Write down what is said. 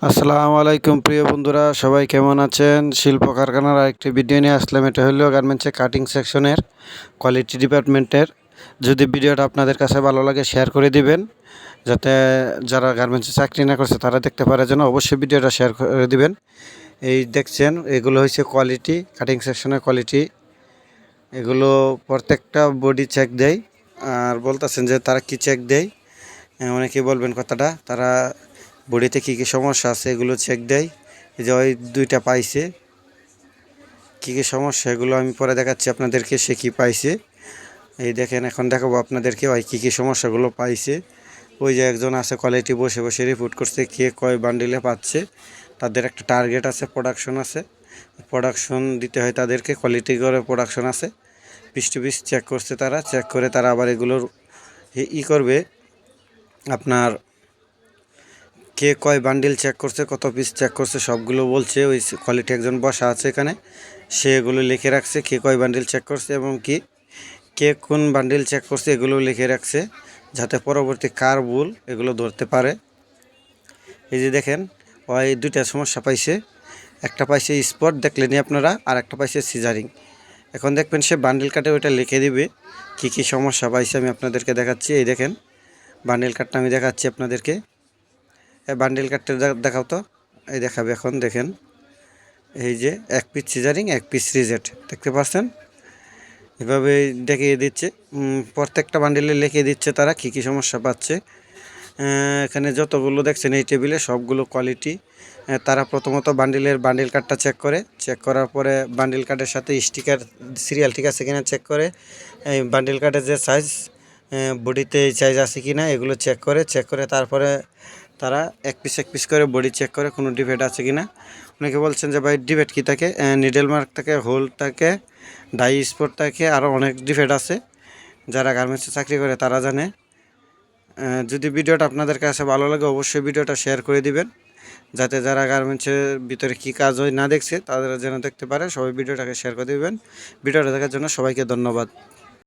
আসসালামু আলাইকুম প্রিয় বন্ধুরা, সবাই কেমন আছেন? শিল্প কারখানার আরেকটি ভিডিও নিয়ে আসলাম। এটা হলো গার্মেন্টসের কাটিং সেকশনের কোয়ালিটি ডিপার্টমেন্টের। যদি ভিডিওটা আপনাদের কাছে ভালো লাগে শেয়ার করে দিবেন, যাতে যারা গার্মেন্টসে চাকরি না করছে তারা দেখতে পারে। যেন অবশ্যই ভিডিওটা শেয়ার করে দিবেন। এই দেখছেন, এগুলো হচ্ছে কোয়ালিটি, কাটিং সেকশনের কোয়ালিটি। এগুলো প্রত্যেকটা বডি চেক দেয়। আর বলতেছেন যে তারা কি চেক দেয়, অনেকেই বলবেন কথাটা। তারা বডিতে কী কী সমস্যা আছে এগুলো চেক দেয়। এই যে ওই দুইটা পাইছে, কী কী সমস্যা এগুলো আমি পরে দেখাচ্ছি আপনাদেরকে সে কী পাইছে। এই দেখেন, এখন দেখাবো আপনাদেরকে ওই কী কী সমস্যাগুলো পাইছে। ওই যে একজন আছে কোয়ালিটি বসে বসে রিপোর্ট করছে কে কয় বান্ডিলে পাচ্ছে। তাদের একটা টার্গেট আছে, প্রোডাকশন আছে, প্রোডাকশন দিতে হয় তাদেরকে। কোয়ালিটি করে প্রোডাকশন আছে, পিস টু পিস চেক করছে তারা। চেক করে তারা আবার এগুলোর করবে আপনার, কে কয় বান্ডিল চেক করছে, কত পিস চেক করছে সবগুলো বলছে। ওই কোয়ালিটি একজন বসা আছে এখানে, সে এগুলো লিখে রাখছে কে কয় বান্ডিল চেক করছে এবং কি কে কোন বান্ডিল চেক করছে এগুলো লিখে রাখছে, যাতে পরবর্তী কার ভুল এগুলো ধরতে পারে। এই যে দেখেন, ওই দুইটা সমস্যা পাইছে। একটা পাইছে স্পট, দেখলেনি আপনারা, আর একটা পাইছে সিজারিং। এখন দেখবেন সে বান্ডিল কাটে ওইটা লিখে দিবে কি কি সমস্যা পাইছে। আমি আপনাদেরকে দেখাচ্ছি। এই দেখেন, বান্ডিল কাটটা আমি দেখাচ্ছি আপনাদেরকে। বান্ডিল কাটটা দেখাও তো। এই দেখাবে এখন, দেখেন এই যে এক পিস সিজারিং, এক পিস রিজেট, দেখতে পাচ্ছেন। এভাবে দেখিয়ে দিচ্ছে, প্রত্যেকটা বান্ডিলে লিখে দিচ্ছে তারা কী কী সমস্যা পাচ্ছে। এখানে যতগুলো দেখছেন এই টেবিলে সবগুলো কোয়ালিটি। তারা প্রথমত বান্ডিল কার্ডটা চেক করে, চেক করার পরে বান্ডিল কার্ডের সাথে স্টিকার সিরিয়াল ঠিক আছে কিনা চেক করে। এই বান্ডিল কার্ডের যে সাইজ, বডিতে এই সাইজ আছে কিনা এগুলো চেক করে তারপরে তারা এক পিস করে বডি চেক করে কোনো ডিফেক্ট আছে কিনা। অনেকে বলছেন যে ভাই ডিফেক্ট কী থাকে, নিডেল মার্ক থাকে, হোল থাকে, ডাই স্পট থাকে, আরও অনেক ডিফেক্ট আছে। যারা গার্মেন্টসে চাকরি করে তারা জানে। যদি ভিডিওটা আপনাদের কাছে ভালো লাগে অবশ্যই ভিডিওটা শেয়ার করে দিবেন, যাতে যারা গার্মেন্টসের ভিতরে কী কাজ হয় না দেখছে তারা যেন দেখতে পারে। সবাই ভিডিওটাকে শেয়ার করে দিবেন। ভিডিওটা দেখার জন্য সবাইকে ধন্যবাদ।